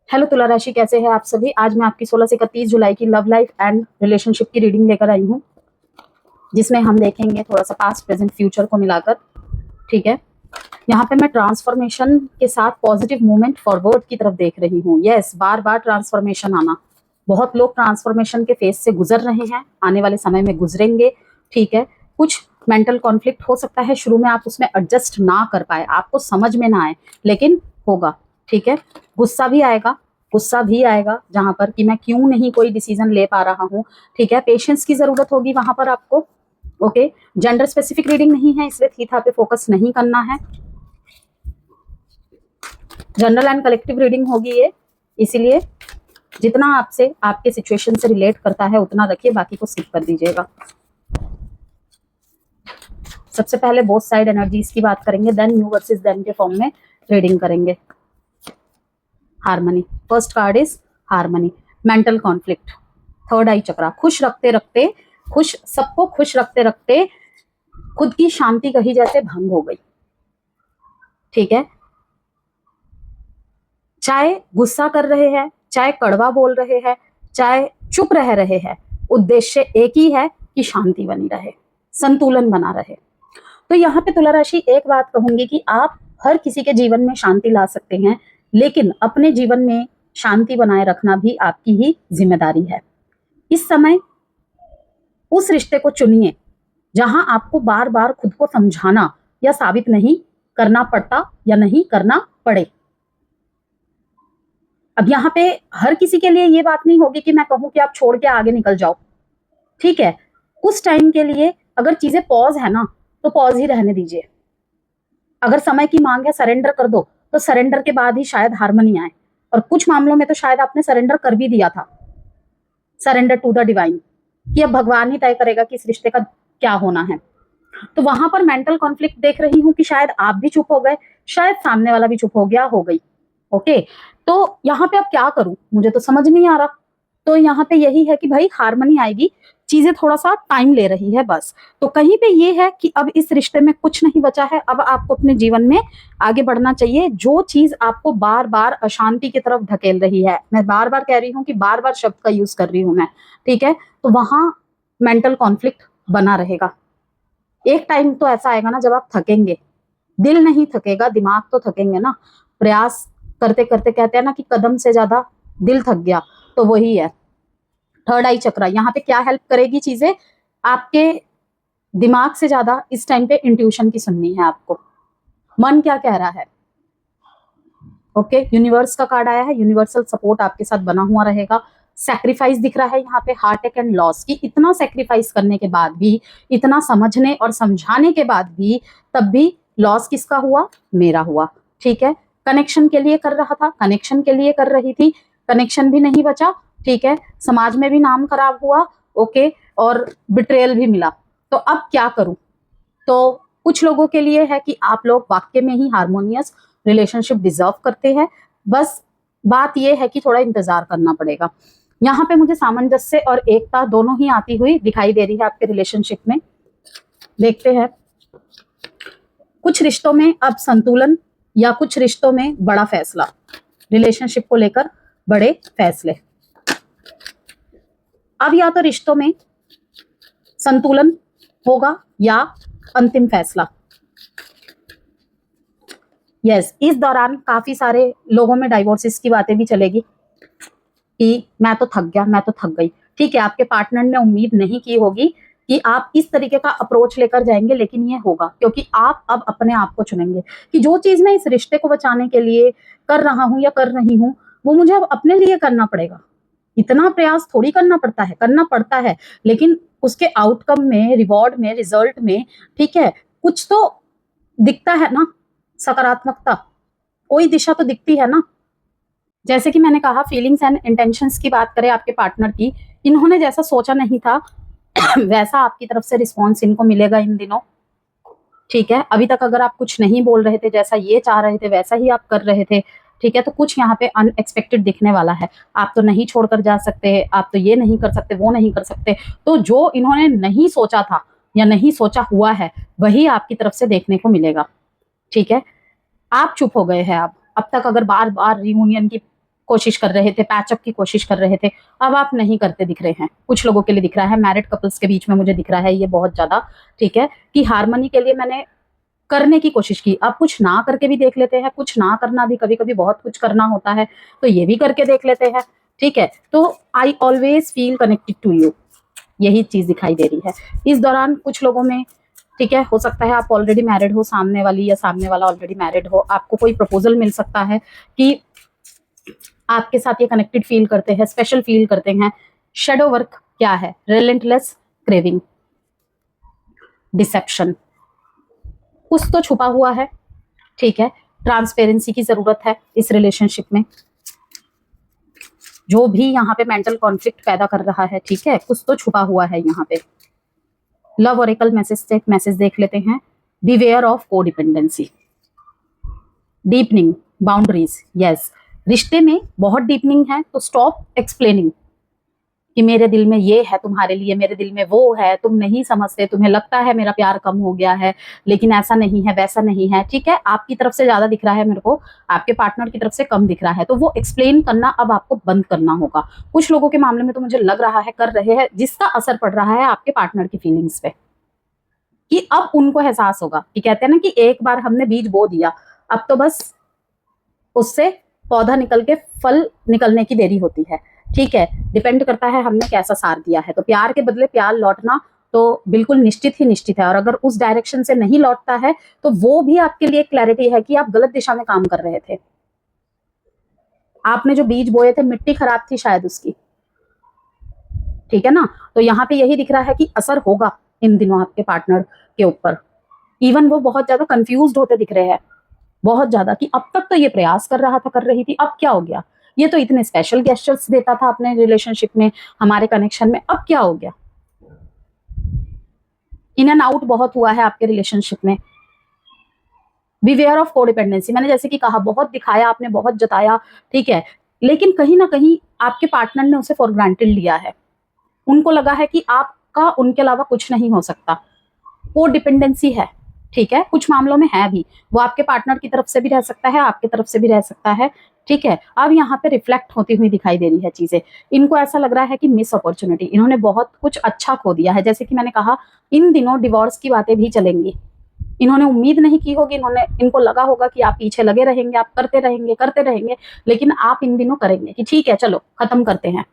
Hello तुला राशि, कैसे हैं आप सभी। आज मैं आपकी 16 से 31 जुलाई की लव लाइफ एंड रिलेशनशिप की रीडिंग लेकर आई हूँ, जिसमें हम देखेंगे थोड़ा सा पास्ट प्रेजेंट फ्यूचर को मिलाकर। ठीक है, यहाँ पे मैं ट्रांसफॉर्मेशन के साथ पॉजिटिव मूवमेंट फॉरवर्ड की तरफ देख रही हूँ। यस, बार बार ट्रांसफॉर्मेशन आना। बहुत लोग ट्रांसफॉर्मेशन के फेज से गुजर रहे हैं, आने वाले समय में गुजरेंगे। ठीक है, कुछ मेंटल कॉन्फ्लिक्ट हो सकता है, शुरू में आप उसमें एडजस्ट ना कर पाए, आपको समझ में ना आए, लेकिन होगा। ठीक है, गुस्सा भी आएगा, गुस्सा भी आएगा जहां पर कि मैं क्यों नहीं कोई डिसीजन ले पा रहा हूँ। ठीक है, पेशेंस की जरूरत होगी वहां पर आपको। ओके, जेंडर स्पेसिफिक रीडिंग नहीं है, इसलिए थीथा पे फोकस नहीं करना है। जनरल एंड कलेक्टिव रीडिंग होगी ये, इसीलिए जितना आपसे आपके सिचुएशन से रिलेट करता है उतना रखिए, बाकी को स्किप कर दीजिएगा। सबसे पहले बोथ साइड एनर्जीज की बात करेंगे, देन यू वर्सेस देम के फॉर्म में रीडिंग करेंगे। Harmony, first card is harmony. Mental conflict, third eye chakra. खुश रखते रखते, सबको खुश रखते रखते खुद की शांति कहीं जैसे भंग हो गई। ठीक है, चाहे गुस्सा कर रहे हैं, चाहे कड़वा बोल रहे हैं, चाहे चुप रह रहे हैं, उद्देश्य एक ही है कि शांति बनी रहे, संतुलन बना रहे। तो यहाँ पे तुला राशि एक बात कहूंगी कि आप हर किसी के जीवन में शांति ला सकते हैं, लेकिन अपने जीवन में शांति बनाए रखना भी आपकी ही जिम्मेदारी है। इस समय उस रिश्ते को चुनिए जहां आपको बार बार खुद को समझाना या साबित नहीं करना पड़ता या नहीं करना पड़े। अब यहाँ पे हर किसी के लिए ये बात नहीं होगी कि मैं कहूं कि आप छोड़ के आगे निकल जाओ। ठीक है, कुछ टाइम के लिए अगर चीजें पॉज है ना, तो पॉज ही रहने दीजिए। अगर समय की मांग है सरेंडर कर दो, तो सरेंडर के बाद ही शायद हार्मनी आए। और कुछ मामलों में तो शायद आपने सरेंडर कर भी दिया था, सरेंडर टू द डिवाइन, कि अब भगवान ही तय करेगा कि इस रिश्ते का क्या होना है। तो वहां पर मेंटल कॉन्फ्लिक्ट देख रही हूं कि शायद आप भी चुप हो गए, शायद सामने वाला भी चुप हो गया, हो गई। ओके, तो यहाँ पे अब क्या करूं, मुझे तो समझ नहीं आ रहा। तो यहाँ पे यही है कि भाई हार्मनी आएगी, चीजें थोड़ा सा टाइम ले रही है बस। तो कहीं पे ये है कि अब इस रिश्ते में कुछ नहीं बचा है, अब आपको अपने जीवन में आगे बढ़ना चाहिए। जो चीज आपको बार बार अशांति की तरफ धकेल रही है, मैं बार बार कह रही हूँ कि बार बार शब्द का यूज कर रही हूँ मैं, ठीक है, तो वहां मेंटल कॉन्फ्लिक्ट बना रहेगा। एक टाइम तो ऐसा आएगा ना जब आप थकेंगे, दिल नहीं थकेगा, दिमाग तो थकेंगे ना। प्रयास करते करते, कहते हैं ना कि कदम से ज्यादा दिल थक गया, तो वही है। थर्ड आई चक्रा यहाँ पे क्या हेल्प करेगी चीजें, आपके दिमाग से ज्यादा इस टाइम पे इंट्यूशन की सुननी है आपको, मन क्या कह रहा है। ओके, यूनिवर्स का कार्ड आया है, यूनिवर्सल सपोर्ट आपके साथ बना हुआ रहेगा। सैक्रिफाइस दिख रहा है यहाँ पे, हार्ट अटैक एंड लॉस की। इतना सैक्रिफाइस करने के बाद भी, इतना समझने और समझाने के बाद भी, तब भी लॉस किसका हुआ, मेरा हुआ। ठीक है, कनेक्शन के लिए कर रहा था, कनेक्शन के लिए कर रही थी, कनेक्शन भी नहीं बचा। ठीक है, समाज में भी नाम खराब हुआ। ओके, और बिट्रेयल भी मिला। तो अब क्या करूं। तो कुछ लोगों के लिए है कि आप लोग वाकई में ही हार्मोनियस रिलेशनशिप डिजर्व करते हैं, बस बात यह है कि थोड़ा इंतजार करना पड़ेगा। यहाँ पे मुझे सामंजस्य और एकता दोनों ही आती हुई दिखाई दे रही है आपके रिलेशनशिप में। देखते हैं, कुछ रिश्तों में अब संतुलन, या कुछ रिश्तों में बड़ा फैसला, रिलेशनशिप को लेकर बड़े फैसले। अब या तो रिश्तों में संतुलन होगा या अंतिम फैसला। यस, इस दौरान काफी सारे लोगों में डाइवोर्सेस की बातें भी चलेगी कि मैं तो थक गया, मैं तो थक गई। ठीक है, आपके पार्टनर ने उम्मीद नहीं की होगी कि आप इस तरीके का अप्रोच लेकर जाएंगे, लेकिन ये होगा क्योंकि आप अब अपने आप को चुनेंगे कि जो चीज मैं इस रिश्ते को बचाने के लिए कर रहा हूं या कर रही हूं, वो मुझे अब अपने लिए करना पड़ेगा। इतना प्रयास थोड़ी करना पड़ता है, लेकिन उसके आउटकम में, रिवॉर्ड में, रिजल्ट में, ठीक है, कुछ तो दिखता है ना, सकारात्मकता, कोई दिशा तो दिखती है ना। जैसे कि मैंने कहा, फीलिंग्स एंड इंटेंशंस की बात करें आपके पार्टनर की, इन्होंने जैसा सोचा नहीं था वैसा आपकी तरफ से रिस्पॉन्स इनको मिलेगा इन दिनों। ठीक है, अभी तक अगर आप कुछ नहीं बोल रहे थे, जैसा ये चाह रहे थे वैसा ही आप कर रहे थे, ठीक है, तो कुछ यहाँ पे अनएक्सपेक्टेड दिखने वाला है। आप तो नहीं छोड़कर जा सकते, आप तो ये नहीं कर सकते, वो नहीं कर सकते। तो जो इन्होंने नहीं सोचा था या नहीं सोचा हुआ है, वही आपकी तरफ से देखने को मिलेगा। ठीक है, आप चुप हो गए हैं। अब तक अगर बार बार रियूनियन की कोशिश कर रहे थे, पैचअप की कोशिश कर रहे थे, अब आप नहीं करते दिख रहे हैं। कुछ लोगों के लिए दिख रहा है, मैरिड कपल्स के बीच में मुझे दिख रहा है ये बहुत ज्यादा, ठीक है, कि हार्मनी के लिए मैंने करने की कोशिश की। अब कुछ ना करके भी देख लेते हैं, कुछ ना करना भी कभी कभी बहुत कुछ करना होता है, तो ये भी करके देख लेते हैं, ठीक है। तो I always feel connected to you, यही चीज दिखाई दे रही है इस दौरान कुछ लोगों में, ठीक है। हो सकता है आप ऑलरेडी मैरिड हो, सामने वाली या सामने वाला ऑलरेडी मैरिड हो, आपको कोई प्रपोजल मिल सकता है कि आपके साथ ये कनेक्टेड फील करते हैं, स्पेशल फील करते हैं। शेडो वर्क क्या है? रिलेंटलेस क्रेविंग, डिसेप्शन, कुछ तो छुपा हुआ है, ठीक है। ट्रांसपेरेंसी की जरूरत है इस रिलेशनशिप में, जो भी यहाँ पे मेंटल कॉन्फ्लिक्ट पैदा कर रहा है, ठीक है, कुछ तो छुपा हुआ है यहाँ पे। लव ऑरेकल मैसेज से एक मैसेज देख लेते हैं। Beware of codependency, deepening boundaries, yes, रिश्ते में बहुत डीपनिंग है, तो स्टॉप एक्सप्लेनिंग कि मेरे दिल में ये है तुम्हारे लिए, मेरे दिल में वो है, तुम नहीं समझते, तुम्हें लगता है मेरा प्यार कम हो गया है, लेकिन ऐसा नहीं है, वैसा नहीं है, ठीक है। आपकी तरफ से ज्यादा दिख रहा है मेरे को, आपके पार्टनर की तरफ से कम दिख रहा है, तो वो एक्सप्लेन करना अब आपको बंद करना होगा। कुछ लोगों के मामले में तो मुझे लग रहा है कर रहे हैं, जिसका असर पड़ रहा है आपके पार्टनर की फीलिंग्स पे, कि अब उनको एहसास होगा कि कहते हैं ना कि एक बार हमने बीज बो दिया, अब तो बस उससे पौधा निकल के फल निकलने की देरी होती है, ठीक है। डिपेंड करता है हमने कैसा सार दिया है, तो प्यार के बदले प्यार लौटना तो बिल्कुल निश्चित ही निश्चित है, और अगर उस डायरेक्शन से नहीं लौटता है तो वो भी आपके लिए क्लैरिटी है कि आप गलत दिशा में काम कर रहे थे। आपने जो बीज बोए थे, मिट्टी खराब थी शायद उसकी, ठीक है ना। तो यहाँ पे यही दिख रहा है कि असर होगा इन दिनों आपके पार्टनर के ऊपर। इवन वो बहुत ज्यादा कंफ्यूज्ड होते दिख रहे हैं, बहुत ज्यादा, कि अब तक तो ये प्रयास कर रहा था, कर रही थी, अब क्या हो गया? ये तो इतने स्पेशल गेस्चर्स देता था अपने रिलेशनशिप में, हमारे कनेक्शन में, अब क्या हो गया? इन एंड आउट बहुत हुआ है आपके रिलेशनशिप में। बिवेयर ऑफ कोडिपेंडेंसी, मैंने जैसे कि कहा, बहुत दिखाया आपने, बहुत जताया, ठीक है, लेकिन कहीं ना कहीं आपके पार्टनर ने उसे फॉर ग्रांटेड लिया है। उनको लगा है कि आपका उनके अलावा कुछ नहीं हो सकता। कोडिपेंडेंसी है, ठीक है, कुछ मामलों में है भी, वो आपके पार्टनर की तरफ से भी रह सकता है, आपकी तरफ से भी रह सकता है, ठीक है। अब यहाँ पे रिफ्लेक्ट होती हुई दिखाई दे रही है चीजें। इनको ऐसा लग रहा है कि मिस अपॉर्चुनिटी, इन्होंने बहुत कुछ अच्छा खो दिया है। जैसे कि मैंने कहा, इन दिनों डिवोर्स की बातें भी चलेंगी। इन्होंने उम्मीद नहीं की होगी, इनको लगा होगा कि आप पीछे लगे रहेंगे, आप करते रहेंगे, लेकिन आप इन दिनों करेंगे कि ठीक है चलो खत्म करते हैं,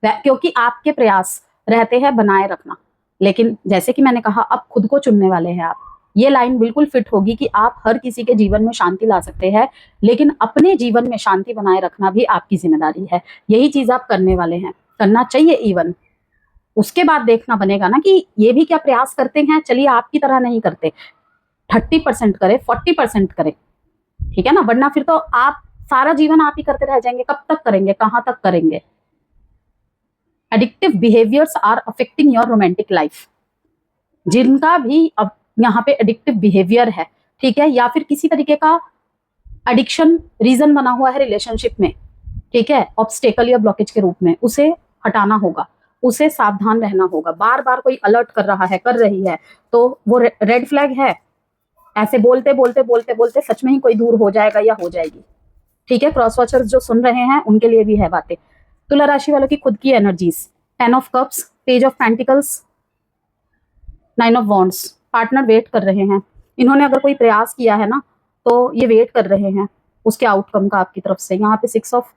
क्योंकि आपके प्रयास रहते हैं बनाए रखना। लेकिन जैसे कि मैंने कहा, अब खुद को चुनने वाले हैं आप। ये लाइन बिल्कुल फिट होगी कि आप हर किसी के जीवन में शांति ला सकते हैं, लेकिन अपने जीवन में शांति बनाए रखना भी आपकी जिम्मेदारी है। यही चीज आप करने वाले हैं, करना चाहिए। इवन उसके बाद देखना बनेगा ना कि ये भी क्या प्रयास करते हैं। चलिए आपकी तरह नहीं करते, 30% करें, 40% करें, ठीक है ना, वरना फिर तो आप सारा जीवन आप ही करते रह जाएंगे। कब तक करेंगे, कहां तक करेंगे? Addictive behaviours are affecting your romantic life. जिनका भी अब यहाँ पे एडिक्टिव बिहेवियर है, ठीक है, या फिर किसी तरीके का एडिक्शन रीजन बना हुआ है रिलेशनशिप में, ठीक है, ऑब्स्टेकल या ब्लॉकेज के रूप में, उसे हटाना होगा, उसे सावधान रहना होगा। बार बार कोई अलर्ट कर रहा है, कर रही है, तो वो रेड फ्लैग है। ऐसे बोलते बोलते बोलते बोलते सच में ही कोई दूर हो जाएगा या हो जाएगी, ठीक है। क्रॉस वॉचर्स जो सुन रहे हैं उनके लिए भी है बातें। तुला राशि वालों की खुद की energies, 10 of cups, page of pentacles, 9 of wands. Partner wait कर रहे हैं। इन्होंने अगर कोई प्रयास किया है ना, तो ये वेट कर रहे हैं उसके आउटकम का आपकी तरफ से। यहाँ पे 6 ऑफ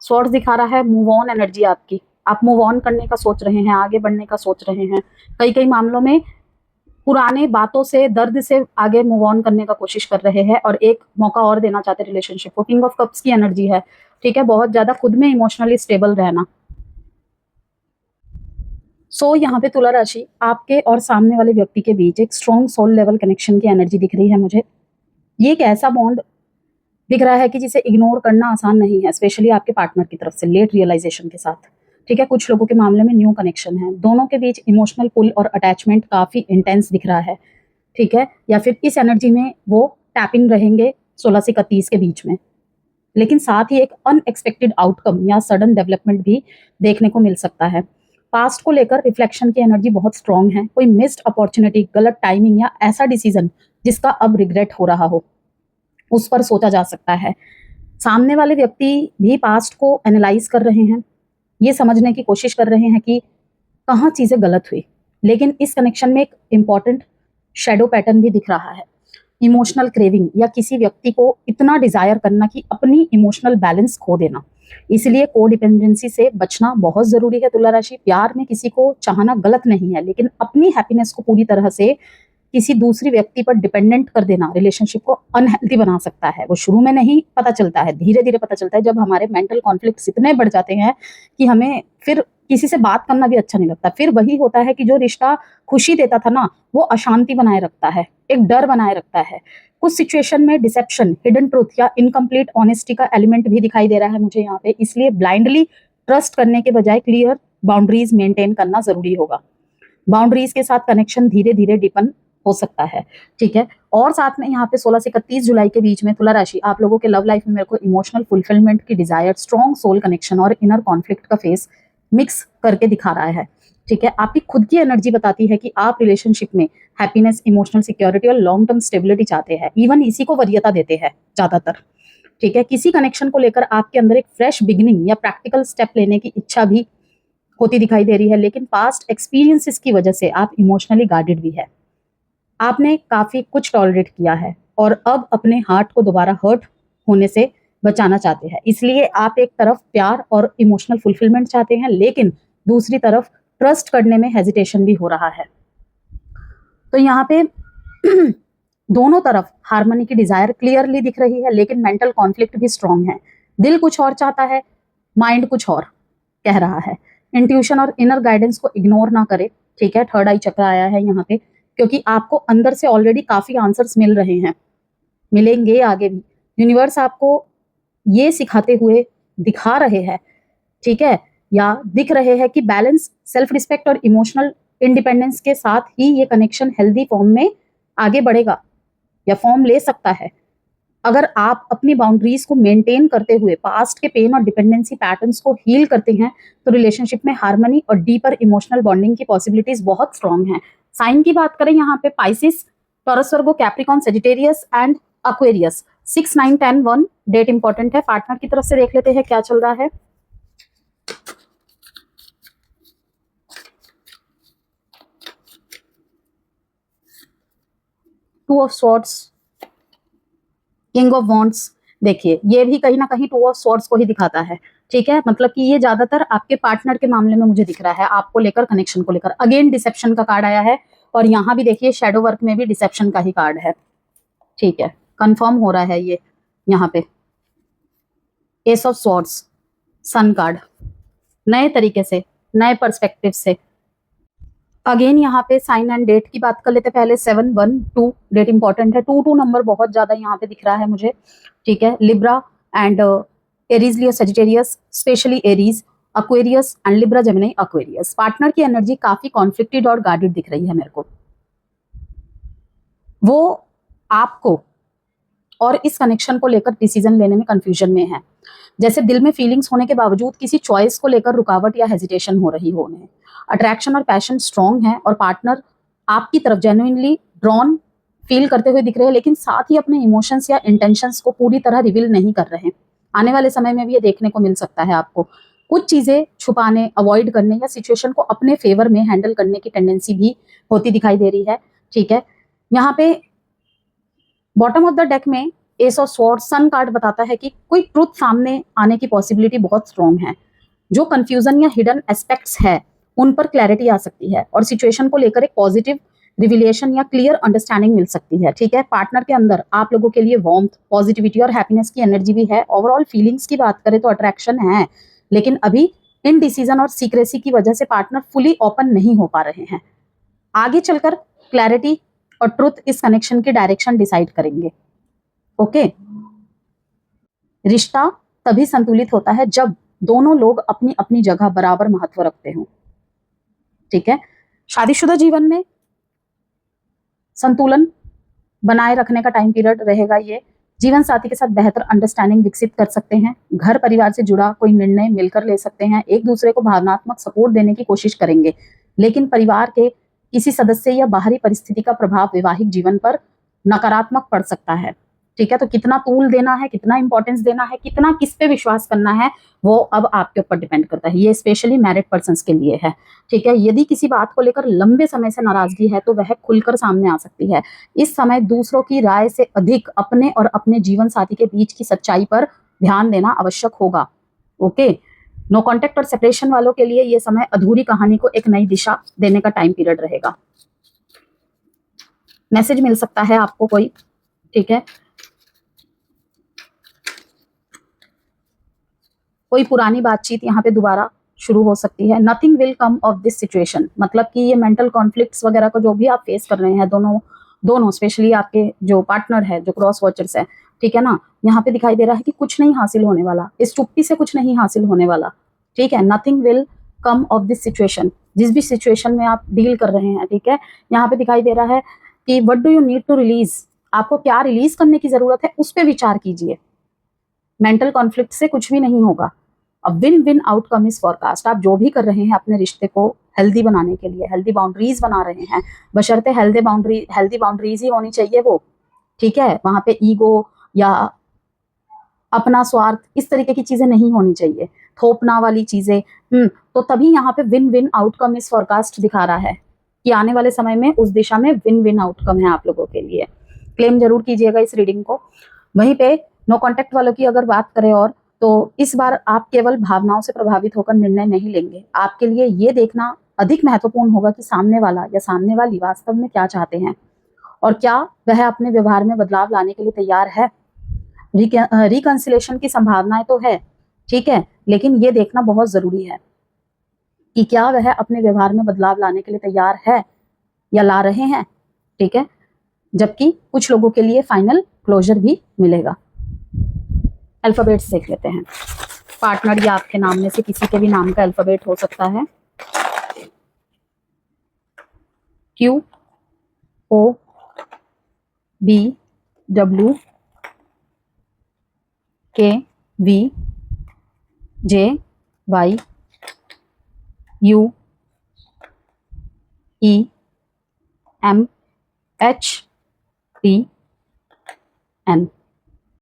स्वॉर्ड्स दिखा रहा है, मूव ऑन एनर्जी आपकी। आप मूव ऑन करने का सोच रहे हैं, आगे बढ़ने का सोच रहे हैं। कई कई मामलों में पुराने बातों से, दर्द से आगे मूव ऑन करने का कोशिश कर रहे हैं और एक मौका और देना चाहते हैं रिलेशनशिप को। किंग ऑफ कप्स की एनर्जी है, ठीक है, बहुत ज्यादा खुद में इमोशनली स्टेबल रहना। सो यहाँ पे तुला राशि, आपके और सामने वाले व्यक्ति के बीच एक स्ट्रॉन्ग सोल लेवल कनेक्शन की एनर्जी दिख रही है मुझे। ये एक ऐसा बॉन्ड दिख रहा है कि जिसे इग्नोर करना आसान नहीं है, स्पेशली आपके पार्टनर की तरफ से लेट रियलाइजेशन के साथ, ठीक है। कुछ लोगों के मामले में न्यू कनेक्शन है, दोनों के बीच इमोशनल पुल और अटैचमेंट काफी इंटेंस दिख रहा है, ठीक है, या फिर इस एनर्जी में वो टैपिंग रहेंगे 16 से 31 के बीच में। लेकिन साथ ही एक अनएक्सपेक्टेड आउटकम या सडन डेवलपमेंट भी देखने को मिल सकता है। पास्ट को लेकर रिफ्लेक्शन की एनर्जी बहुत स्ट्रांग है। कोई मिस्ड अपॉर्चुनिटी, गलत टाइमिंग या ऐसा डिसीजन जिसका अब रिग्रेट हो रहा हो, उस पर सोचा जा सकता है। सामने वाले व्यक्ति भी पास्ट को एनालाइज कर रहे हैं, ये समझने की कोशिश कर रहे हैं कि कहाँ चीजें गलत हुई। लेकिन इस कनेक्शन में एक इम्पॉर्टेंट शेडो पैटर्न भी दिख रहा है, इमोशनल क्रेविंग, या किसी व्यक्ति को इतना डिजायर करना कि अपनी इमोशनल बैलेंस खो देना। इसलिए कोडिपेंडेंसी से बचना बहुत जरूरी है तुला राशि। प्यार में किसी को चाहना गलत नहीं है, लेकिन अपनी हैप्पीनेस को पूरी तरह से किसी दूसरी व्यक्ति पर डिपेंडेंट कर देना रिलेशनशिप को अनहेल्दी बना सकता है। वो शुरू में नहीं पता चलता है, धीरे धीरे पता चलता है, जब हमारे मेंटल कॉन्फ्लिक्ट्स इतने बढ़ जाते हैं कि हमें फिर किसी से बात करना भी अच्छा नहीं लगता। फिर वही होता है कि जो रिश्ता खुशी देता था ना, वो अशांति बनाए रखता है, एक डर बनाए रखता है। कुछ सिचुएशन में डिसेप्शन, हिडन ट्रूथ या इनकम्प्लीट ऑनेस्टी का एलिमेंट भी दिखाई दे रहा है मुझे यहाँ पे। इसलिए ब्लाइंडली ट्रस्ट करने के बजाय क्लियर बाउंड्रीज मेंटेन करना जरूरी होगा। बाउंड्रीज के साथ कनेक्शन धीरे धीरे डीपन हो सकता है, ठीक है। और साथ में यहाँ पे 16 से 31 जुलाई के बीच में तुला राशि, आप लोगों के लव लाइफ में मेरे को इमोशनल फुलफिलमेंट की डिजायर, स्ट्रॉन्ग सोल कनेक्शन और इनर कॉन्फ्लिक्ट का फेस मिक्स करके दिखा रहा है, ठीक है। आपकी खुद की एनर्जी बताती है कि आप रिलेशनशिप में हैप्पीनेस, इमोशनल सिक्योरिटी और लॉन्ग टर्म स्टेबिलिटी चाहते हैं। इवन इसी को वरीयता देते हैं ज्यादातर, ठीक है। किसी कनेक्शन को लेकर आपके अंदर एक फ्रेश बिगिनिंग या प्रैक्टिकल स्टेप लेने की इच्छा भी होती दिखाई दे रही है, लेकिन पास्ट एक्सपीरियंसेस की वजह से आप इमोशनली गार्डेड भी है। आपने काफी कुछ टॉलरेट किया है और अब अपने हार्ट को दोबारा हर्ट होने से बचाना चाहते हैं। इसलिए आप एक तरफ प्यार और इमोशनल फुलफिलमेंट चाहते हैं, लेकिन दूसरी तरफ ट्रस्ट करने में हेजिटेशन भी हो रहा है। तो यहाँ पे दोनों तरफ हार्मनी की डिजायर क्लियरली दिख रही है, लेकिन मेंटल कॉन्फ्लिक्ट भी स्ट्रांग है। दिल कुछ और चाहता है, माइंड कुछ और कह रहा है। इंट्यूशन और इनर गाइडेंस को इग्नोर ना करे, ठीक है। थर्ड आई चक्र आया है यहाँ पे, क्योंकि आपको अंदर से ऑलरेडी काफी आंसर्स मिल रहे हैं, मिलेंगे आगे भी। यूनिवर्स आपको ये सिखाते हुए दिखा रहे हैं, ठीक है, या दिख रहे हैं कि बैलेंस, सेल्फ रिस्पेक्ट और इमोशनल इंडिपेंडेंस के साथ ही ये कनेक्शन हेल्दी फॉर्म में आगे बढ़ेगा या फॉर्म ले सकता है। अगर आप अपनी बाउंड्रीज को मेंटेन करते हुए पास्ट के पेन और डिपेंडेंसी पैटर्न्स को हील करते हैं, तो रिलेशनशिप में हार्मनी और डीपर इमोशनल बॉन्डिंग की पॉसिबिलिटीज बहुत स्ट्रांग हैं। साइन की बात करें यहाँ पे, Pisces, Taurus, Virgo, Capricorn, Sagittarius and Aquarius. 6, 9, 10, 1 date important है। पार्टनर की तरफ से देख लेते हैं क्या चल रहा है। Two of swords, king of wands. देखिए, ये भी कहीं ना कहीं टू ऑफ स्वॉर्ड्स को ही दिखाता है, ठीक है। मतलब कि ये ज्यादातर आपके पार्टनर के मामले में मुझे दिख रहा है, आपको लेकर, कनेक्शन को लेकर। अगेन डिसेप्शन का कार्ड आया है, और यहाँ भी देखिए शैडो वर्क में भी डिसेप्शन का ही कार्ड है, ठीक है। कंफर्म हो रहा है ये यहाँ पे। Ace of swords, sun card, नए तरीके से, नए पर्सपेक्टिव से। अगेन यहाँ पे साइन एंड डेट की बात कर लेते पहले। 7, 1, 2 डेट इंपॉर्टेंट है। 2 नंबर बहुत ज्यादा यहाँ पे दिख रहा है मुझे, ठीक है। Libra and Aries, Leo, Sagittarius, specially Aries, Aquarius and Libra, Gemini, Aquarius. Partner की एनर्जी काफी कॉन्फ्लिक्टेड और गार्डेड दिख रही है मेरे को। वो आपको और इस कनेक्शन को लेकर डिसीजन लेने में कंफ्यूजन में है, जैसे दिल में फीलिंग्स होने के बावजूद किसी चॉइस को लेकर रुकावट या हेजिटेशन हो रही हो उन्हें। अट्रैक्शन और पैशन स्ट्रांग है, और पार्टनर आपकी तरफ जेन्युइनली ड्रॉन फील करते हुए दिख रहे हैं, लेकिन साथ ही अपने इमोशंस या इंटेंशंस को पूरी तरह रिवील नहीं कर रहे हैं। आने वाले समय में भी ये देखने को मिल सकता है आपको। कुछ चीजें छुपाने, अवॉइड करने या सिचुएशन को अपने फेवर में हैंडल करने की टेंडेंसी भी होती दिखाई दे रही है, ठीक है। यहाँ पे बॉटम ऑफ द डेक में ace of swords, sun card बताता है कि कोई ट्रुथ सामने आने की पॉसिबिलिटी बहुत स्ट्रांग है। जो कंफ्यूजन या हिडन एस्पेक्ट्स है उन पर क्लैरिटी आ सकती है, और सिचुएशन को लेकर एक पॉजिटिव रिविलेशन या क्लियर अंडरस्टैंडिंग मिल सकती है, ठीक है। पार्टनर के अंदर आप लोगों के लिए वार्मथ, पॉजिटिविटी और हैप्पीनेस की एनर्जी भी है। ओवरऑल फीलिंग्स की बात करें तो अट्रैक्शन है, लेकिन अभी इनडिसीजन और सीक्रेसी की वजह से पार्टनर फुली ओपन नहीं हो पा रहे हैं। आगे चलकर क्लैरिटी और ट्रुथ इस कनेक्शन की डायरेक्शन डिसाइड करेंगे, ओके। रिश्ता तभी संतुलित होता है जब दोनों लोग अपनी अपनी जगह बराबर महत्व रखते हो, ठीक है। शादीशुदा जीवन में संतुलन बनाए रखने का टाइम पीरियड रहेगा ये। जीवन साथी के साथ बेहतर अंडरस्टैंडिंग विकसित कर सकते हैं। घर परिवार से जुड़ा कोई निर्णय मिलकर ले सकते हैं। एक दूसरे को भावनात्मक सपोर्ट देने की कोशिश करेंगे, लेकिन परिवार के किसी सदस्य या बाहरी परिस्थिति का प्रभाव वैवाहिक जीवन पर नकारात्मक पड़ सकता है। ठीक है, तो कितना तूल देना है, कितना इंपॉर्टेंस देना है, कितना किस पे विश्वास करना है, वो अब आपके ऊपर डिपेंड करता है। ये स्पेशली मैरिड पर्सन्स के लिए है। ठीक है, यदि किसी बात को लेकर लंबे समय से नाराजगी है तो वह खुलकर सामने आ सकती है। इस समय दूसरों की राय से अधिक अपने और अपने जीवन साथी के बीच की सच्चाई पर ध्यान देना आवश्यक होगा। ओके, नो कॉन्टेक्ट और सेपरेशन वालों के लिए ये समय अधूरी कहानी को एक नई दिशा देने का टाइम पीरियड रहेगा। मैसेज मिल सकता है आपको कोई, ठीक है, कोई पुरानी बातचीत यहाँ पे दोबारा शुरू हो सकती है। Nothing will come of this situation, मतलब कि ये मेंटल कॉन्फ्लिक्ट्स वगैरह को जो भी आप फेस कर रहे हैं, दोनों स्पेशली आपके जो पार्टनर है, जो क्रॉस वॉचर्स है, ठीक है ना, यहाँ पे दिखाई दे रहा है कि कुछ नहीं हासिल होने वाला, इस चुप्पी से कुछ नहीं हासिल होने वाला। ठीक है, nothing will come of this situation, जिस भी सिचुएशन में आप डील कर रहे हैं। ठीक है, यहाँ पे दिखाई दे रहा है कि what do you need to release, आपको क्या रिलीज करने की जरूरत है, उस पर विचार कीजिए। मेंटल कॉन्फ्लिक्ट से कुछ भी नहीं होगा। अब win win outcome is forecast, आप जो भी कर रहे हैं अपने रिश्ते को हेल्दी बनाने के लिए, हेल्दी बाउंड्रीज बना रहे हैं, बशर्ते हेल्दी बाउंड्रीज ही होनी चाहिए वो। ठीक है, वहां पे ईगो या अपना स्वार्थ इस तरीके की चीजें नहीं होनी चाहिए, थोपना वाली चीजें। तो तभी यहाँ पे win win outcome is forecast दिखा रहा है कि आने वाले समय में उस दिशा में विन विन आउटकम है आप लोगों के लिए। क्लेम जरूर कीजिएगा इस रीडिंग को। वहीं पे नो कॉन्टेक्ट वालों की अगर बात करें और, तो इस बार आप केवल भावनाओं से प्रभावित होकर निर्णय नहीं लेंगे। आपके लिए ये देखना अधिक महत्वपूर्ण होगा कि सामने वाला या सामने वाली वास्तव में क्या चाहते हैं और क्या वह अपने व्यवहार में बदलाव लाने के लिए तैयार है। रिकंसिलेशन की संभावनाएं तो है, ठीक है, लेकिन ये देखना बहुत जरूरी है कि क्या वह अपने व्यवहार में बदलाव लाने के लिए तैयार है या ला रहे हैं। ठीक है, जबकि कुछ लोगों के लिए फाइनल क्लोजर भी मिलेगा। अल्फाबेट्स देख लेते हैं। पार्टनर या आपके नाम में से किसी के भी नाम का अल्फाबेट हो सकता है। Q, O, B, W, K, V, J, Y, U, E, M, H, P, N।